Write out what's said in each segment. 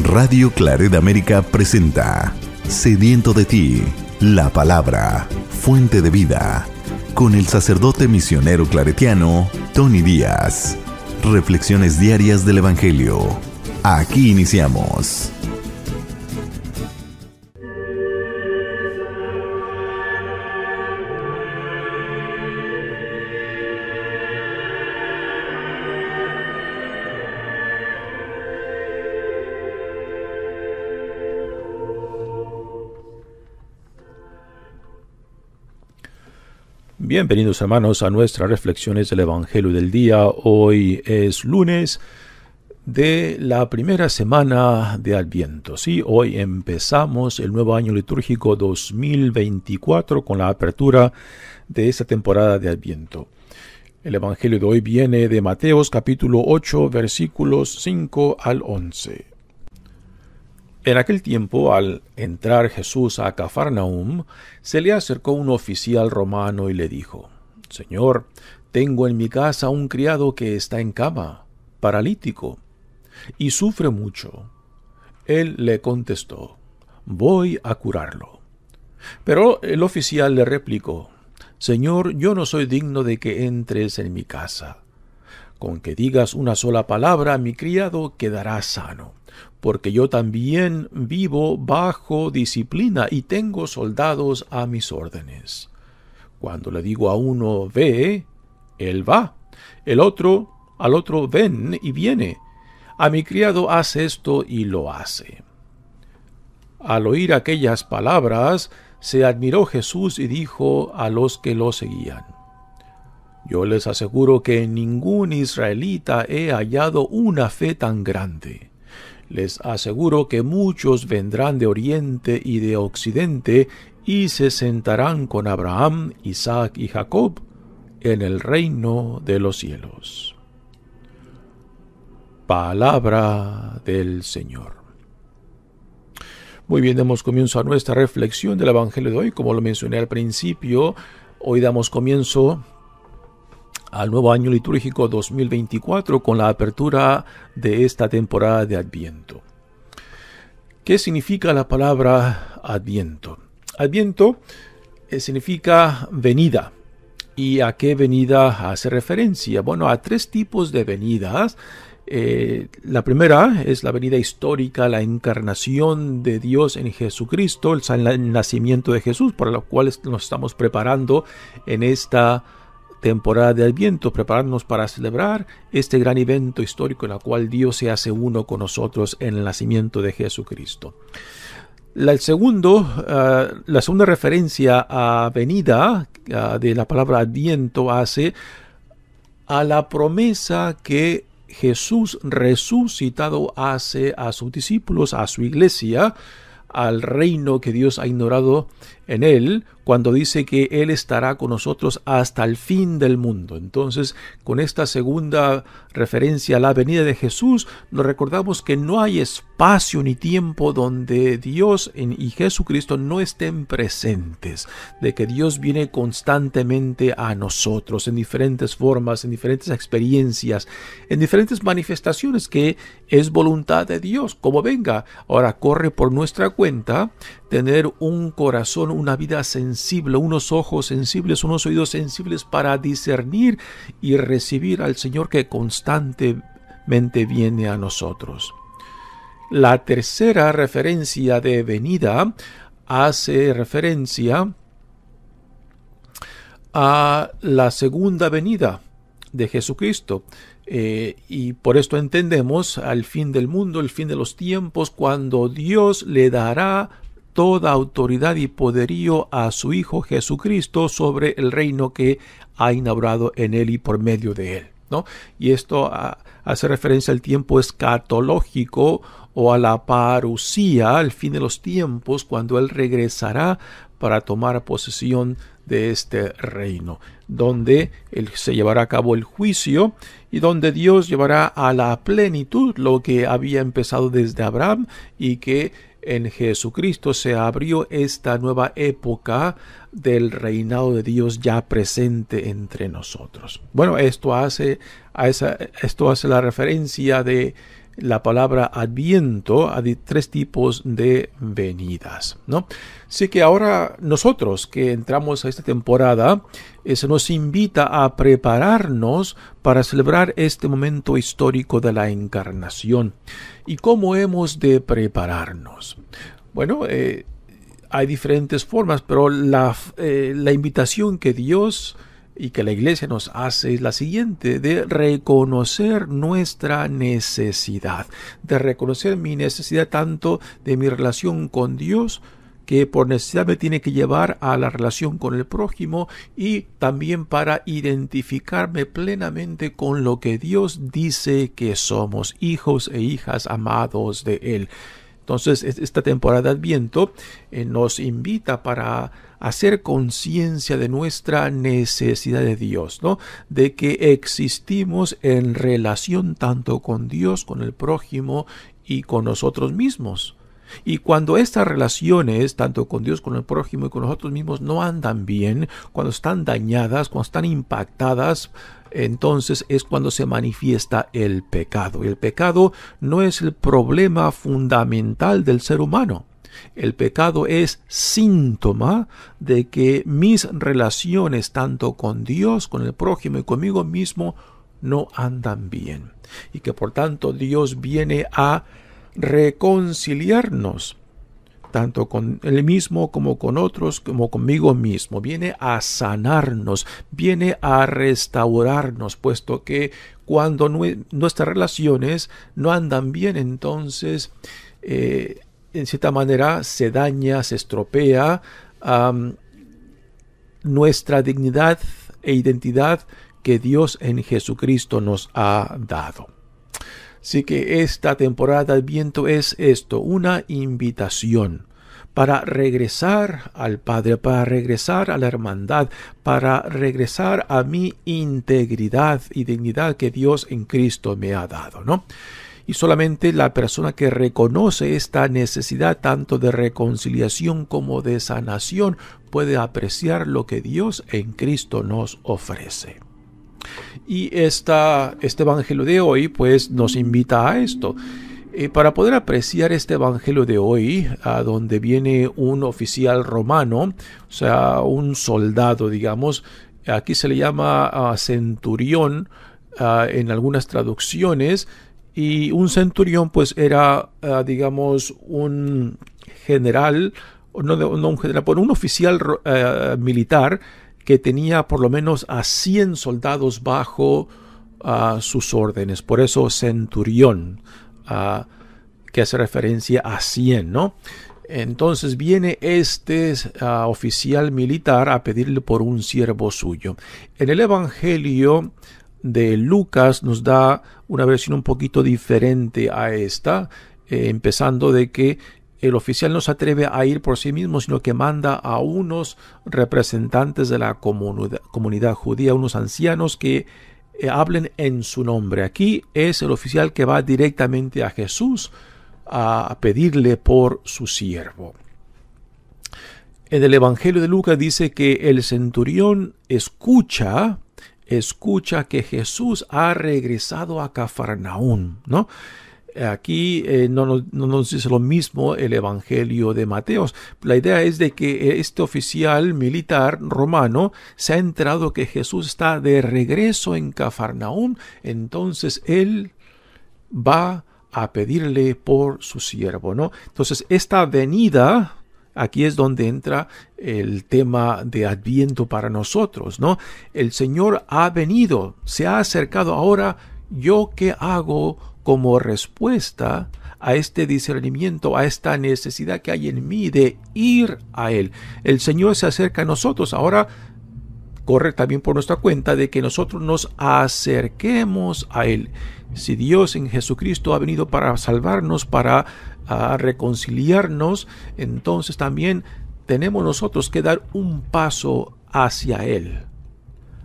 Radio Claret América presenta Sediento de ti, la palabra, fuente de vida, con el sacerdote misionero claretiano Tony Díaz. Reflexiones diarias del Evangelio. Aquí iniciamos. Bienvenidos hermanos a nuestras reflexiones del Evangelio del día. Hoy es lunes de la primera semana de Adviento. Sí, hoy empezamos el nuevo año litúrgico 2024 con la apertura de esta temporada de Adviento. El Evangelio de hoy viene de Mateos capítulo 8 versículos 5 al 11. En aquel tiempo, al entrar Jesús a Cafarnaúm, se le acercó un oficial romano y le dijo: «Señor, tengo en mi casa un criado que está en cama, paralítico, y sufre mucho». Él le contestó: «Voy a curarlo». Pero el oficial le replicó: «Señor, yo no soy digno de que entres en mi casa. Con que digas una sola palabra, mi criado quedará sano, porque yo también vivo bajo disciplina y tengo soldados a mis órdenes. Cuando le digo a uno, ve, él va, al otro, ven, y viene. A mi criado, haz esto, y lo hace». Al oír aquellas palabras, se admiró Jesús y dijo a los que lo seguían: «Yo les aseguro que en ningún israelita he hallado una fe tan grande. Les aseguro que muchos vendrán de oriente y de occidente y se sentarán con Abraham, Isaac y Jacob en el reino de los cielos». Palabra del Señor. Muy bien, damos comienzo a nuestra reflexión del Evangelio de hoy. Como lo mencioné al principio, hoy damos comienzo al nuevo año litúrgico 2024 con la apertura de esta temporada de Adviento. ¿Qué significa la palabra Adviento? Adviento significa venida. ¿Y a qué venida hace referencia? Bueno, a tres tipos de venidas. La primera es la venida histórica, la encarnación de Dios en Jesucristo, el nacimiento de Jesús, por lo cual nos estamos preparando en esta temporada de Adviento, prepararnos para celebrar este gran evento histórico en el cual Dios se hace uno con nosotros en el nacimiento de Jesucristo. La segunda referencia a venida de la palabra Adviento hace a la promesa que Jesús resucitado hace a sus discípulos, a su iglesia, al reino que Dios ha inaugurado en él, cuando dice que Él estará con nosotros hasta el fin del mundo. Entonces, con esta segunda referencia a la venida de Jesús, nos recordamos que no hay espacio ni tiempo donde Dios y Jesucristo no estén presentes, de que Dios viene constantemente a nosotros en diferentes formas, en diferentes experiencias, en diferentes manifestaciones, que es voluntad de Dios, como venga. Ahora corre por nuestra cuenta tener un corazón, una vida sensible, unos ojos sensibles, unos oídos sensibles para discernir y recibir al Señor que constantemente viene a nosotros. La tercera referencia de venida hace referencia a la segunda venida de Jesucristo. Y por esto entendemos al fin del mundo, el fin de los tiempos, cuando Dios le dará toda autoridad y poderío a su Hijo Jesucristo sobre el reino que ha inaugurado en él y por medio de él, ¿no? Y esto hace referencia al tiempo escatológico o a la parusía, al fin de los tiempos, cuando él regresará para tomar posesión de este reino, donde se llevará a cabo el juicio y donde Dios llevará a la plenitud lo que había empezado desde Abraham, y que en Jesucristo se abrió esta nueva época del reinado de Dios ya presente entre nosotros. Bueno, esto hace la referencia de la palabra adviento, hay 3 tipos de venidas, ¿no? Así que ahora nosotros que entramos a esta temporada, se nos invita a prepararnos para celebrar este momento histórico de la encarnación. ¿Y cómo hemos de prepararnos? Bueno, hay diferentes formas, pero la invitación que Dios y que la Iglesia nos hace es la siguiente: de reconocer nuestra necesidad, de reconocer mi necesidad tanto de mi relación con Dios, que por necesidad me tiene que llevar a la relación con el prójimo, y también para identificarme plenamente con lo que Dios dice que somos, hijos e hijas amados de Él. Entonces, esta temporada de Adviento nos invita para hacer conciencia de nuestra necesidad de Dios, ¿no? De que existimos en relación tanto con Dios, con el prójimo y con nosotros mismos. Y cuando estas relaciones, tanto con Dios, con el prójimo y con nosotros mismos, no andan bien, cuando están dañadas, cuando están impactadas, entonces es cuando se manifiesta el pecado. El pecado no es el problema fundamental del ser humano. El pecado es síntoma de que mis relaciones, tanto con Dios, con el prójimo y conmigo mismo, no andan bien. Y que por tanto Dios viene a reconciliarnos, tanto con Él mismo como con otros, como conmigo mismo. Viene a sanarnos, viene a restaurarnos, puesto que cuando nuestras relaciones no andan bien, entonces en cierta manera se daña, se estropea nuestra dignidad e identidad que Dios en Jesucristo nos ha dado. Así que esta temporada de Adviento es esto, una invitación para regresar al Padre, para regresar a la hermandad, para regresar a mi integridad y dignidad que Dios en Cristo me ha dado, ¿no? Y solamente la persona que reconoce esta necesidad tanto de reconciliación como de sanación puede apreciar lo que Dios en Cristo nos ofrece. Y este evangelio de hoy pues nos invita a esto. Para poder apreciar este evangelio de hoy, a donde viene un oficial romano, o sea, un soldado, digamos, aquí se le llama centurión en algunas traducciones, y un centurión pues era, digamos, un general, no un general, pero un oficial militar que tenía por lo menos a 100 soldados bajo sus órdenes. Por eso centurión, que hace referencia a 100, ¿no? Entonces viene este oficial militar a pedirle por un siervo suyo. En el Evangelio de Lucas nos da una versión un poquito diferente a esta, empezando de que el oficial no se atreve a ir por sí mismo, sino que manda a unos representantes de la comunidad judía, unos ancianos que hablen en su nombre. Aquí es el oficial que va directamente a Jesús a pedirle por su siervo. En el Evangelio de Lucas dice que el centurión escucha que Jesús ha regresado a Cafarnaún, ¿no? Aquí no nos dice lo mismo el Evangelio de Mateo. La idea es de que este oficial militar romano se ha enterado que Jesús está de regreso en Cafarnaún, entonces él va a pedirle por su siervo, ¿no? Entonces esta venida, aquí es donde entra el tema de Adviento para nosotros, ¿no? El Señor ha venido, se ha acercado. Ahora, ¿yo qué hago como respuesta a este discernimiento, a esta necesidad que hay en mí de ir a Él? El Señor se acerca a nosotros. Ahora corre también por nuestra cuenta de que nosotros nos acerquemos a Él. Si Dios en Jesucristo ha venido para salvarnos, para reconciliarnos, entonces también tenemos nosotros que dar un paso hacia Él,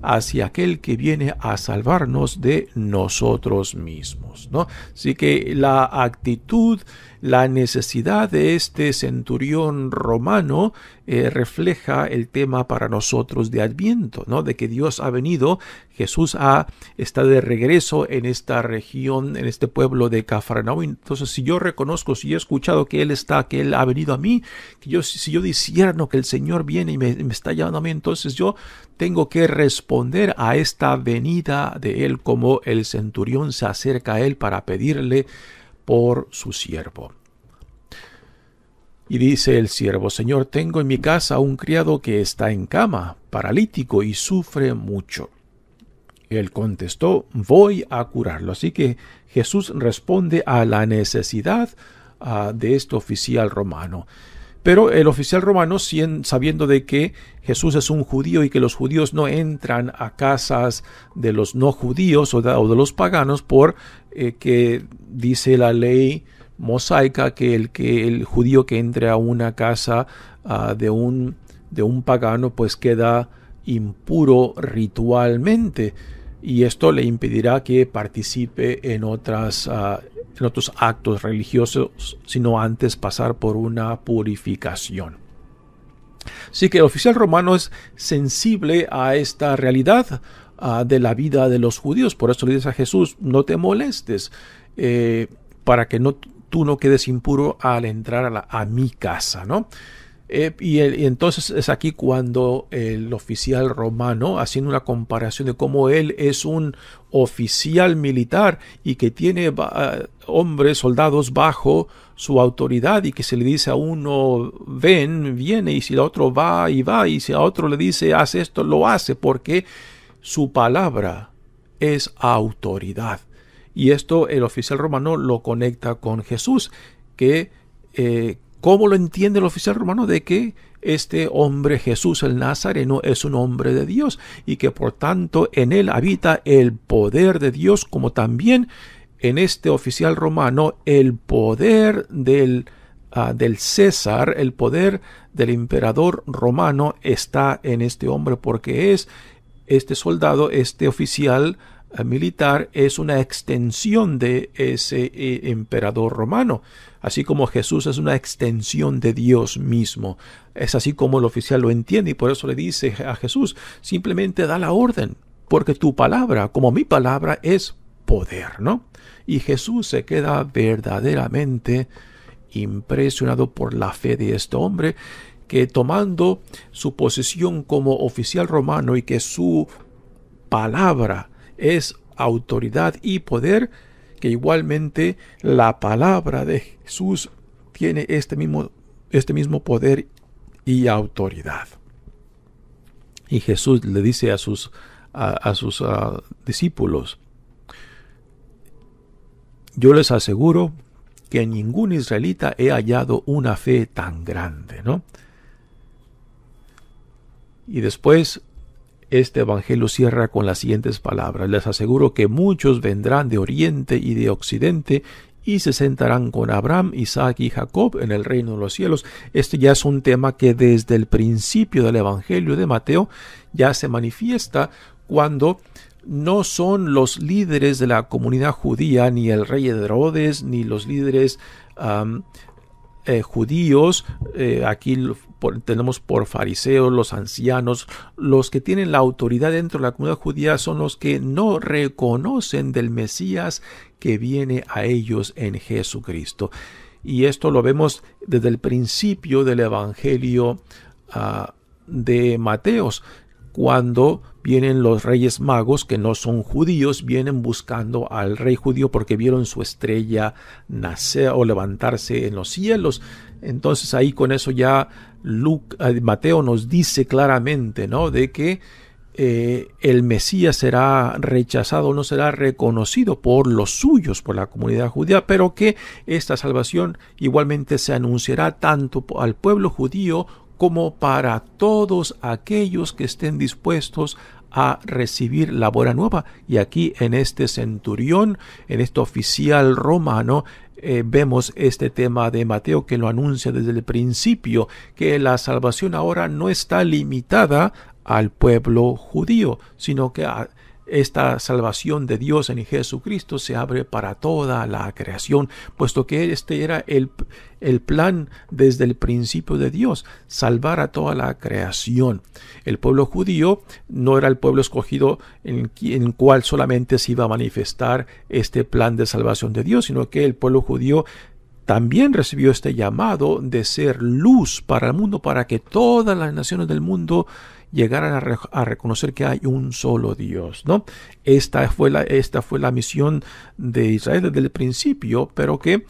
hacia aquel que viene a salvarnos de nosotros mismos, ¿no? Así que la actitud, la necesidad de este centurión romano refleja el tema para nosotros de Adviento, ¿no? De que Dios ha venido, Jesús está de regreso en esta región, en este pueblo de Cafarnaúm. Entonces, si yo reconozco, si yo he escuchado que Él ha venido a mí, si yo discierno que el Señor viene y me está llamando a mí, entonces yo tengo que responder a esta venida de Él, como el centurión se acerca a Él para pedirle por su siervo. Y dice el siervo: Señor, tengo en mi casa un criado que está en cama, paralítico, y sufre mucho. Él contestó: voy a curarlo. Así que Jesús responde a la necesidad de este oficial romano. Pero el oficial romano, sabiendo de que Jesús es un judío y que los judíos no entran a casas de los no judíos o de los paganos, que dice la ley mosaica que el judío que entre a una casa de un pagano pues queda impuro ritualmente, y esto le impedirá que participe en otros actos religiosos, sino antes pasar por una purificación. Así que el oficial romano es sensible a esta realidad de la vida de los judíos. Por eso le dice a Jesús: no te molestes, para que tú no quedes impuro al entrar a mi casa, ¿no? Y entonces es aquí cuando el oficial romano, haciendo una comparación de cómo él es un oficial militar y que tiene hombres, soldados bajo su autoridad, y que se le dice a uno viene, y si a otro va, y si a otro le dice haz esto, lo hace, porque su palabra es autoridad. Y esto el oficial romano lo conecta con Jesús, que ¿cómo lo entiende el oficial romano? De que este hombre Jesús el Nazareno es un hombre de Dios, y que por tanto en él habita el poder de Dios, como también en este oficial romano el poder del César, el poder del emperador romano está en este hombre, porque es este soldado, este oficial militar es una extensión de ese emperador romano, así como Jesús es una extensión de Dios mismo. Es así como el oficial lo entiende, y por eso le dice a Jesús: simplemente da la orden, porque tu palabra, como mi palabra, es poder, ¿no? Y Jesús se queda verdaderamente impresionado por la fe de este hombre, que tomando su posición como oficial romano y que su palabra es autoridad y poder, que igualmente la palabra de Jesús tiene este mismo poder y autoridad. Y Jesús le dice a sus discípulos: yo les aseguro que en ningún israelita he hallado una fe tan grande, ¿no? Y después este evangelio cierra con las siguientes palabras: les aseguro que muchos vendrán de oriente y de occidente y se sentarán con Abraham, Isaac y Jacob en el reino de los cielos. Este ya es un tema que desde el principio del evangelio de Mateo ya se manifiesta, cuando no son los líderes de la comunidad judía, ni el rey Herodes, ni los líderes judíos, aquí tenemos por fariseos, los ancianos, los que tienen la autoridad dentro de la comunidad judía, son los que no reconocen del Mesías que viene a ellos en Jesucristo. Y esto lo vemos desde el principio del evangelio de Mateos, cuando vienen los reyes magos, que no son judíos, vienen buscando al rey judío porque vieron su estrella nacer o levantarse en los cielos. Entonces ahí con eso ya Mateo nos dice claramente, ¿no?, de que el Mesías será rechazado, no será reconocido por los suyos, por la comunidad judía, pero que esta salvación igualmente se anunciará tanto al pueblo judío como para todos aquellos que estén dispuestos a recibir la buena nueva. Y aquí en este centurión, en este oficial romano, vemos este tema de Mateo, que lo anuncia desde el principio, que la salvación ahora no está limitada al pueblo judío, sino que esta salvación de Dios en Jesucristo se abre para toda la creación, puesto que este era el plan desde el principio de Dios, salvar a toda la creación. El pueblo judío no era el pueblo escogido en el cual solamente se iba a manifestar este plan de salvación de Dios, sino que el pueblo judío también recibió este llamado de ser luz para el mundo, para que todas las naciones del mundo llegaran a reconocer que hay un solo Dios, ¿no? Esta fue la misión de Israel desde el principio, pero que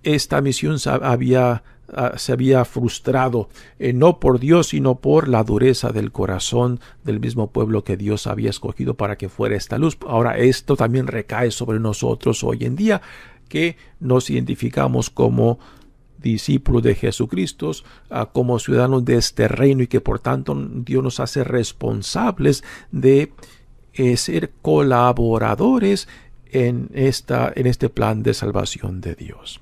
esta misión se había frustrado, no por Dios, sino por la dureza del corazón del mismo pueblo que Dios había escogido para que fuera esta luz. Ahora, esto también recae sobre nosotros hoy en día, que nos identificamos como discípulos de Jesucristo, como ciudadanos de este reino, y que por tanto Dios nos hace responsables de ser colaboradores en este plan de salvación de Dios.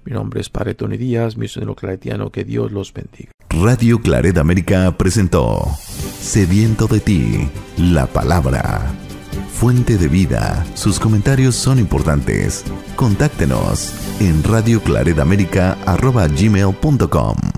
Mi nombre es Padre Tony Díaz, misionero claretiano. Que Dios los bendiga. Radio Claret América presentó Sediento de ti, la palabra, fuente de vida. Sus comentarios son importantes. Contáctenos en radioclaretamerica@gmail.com.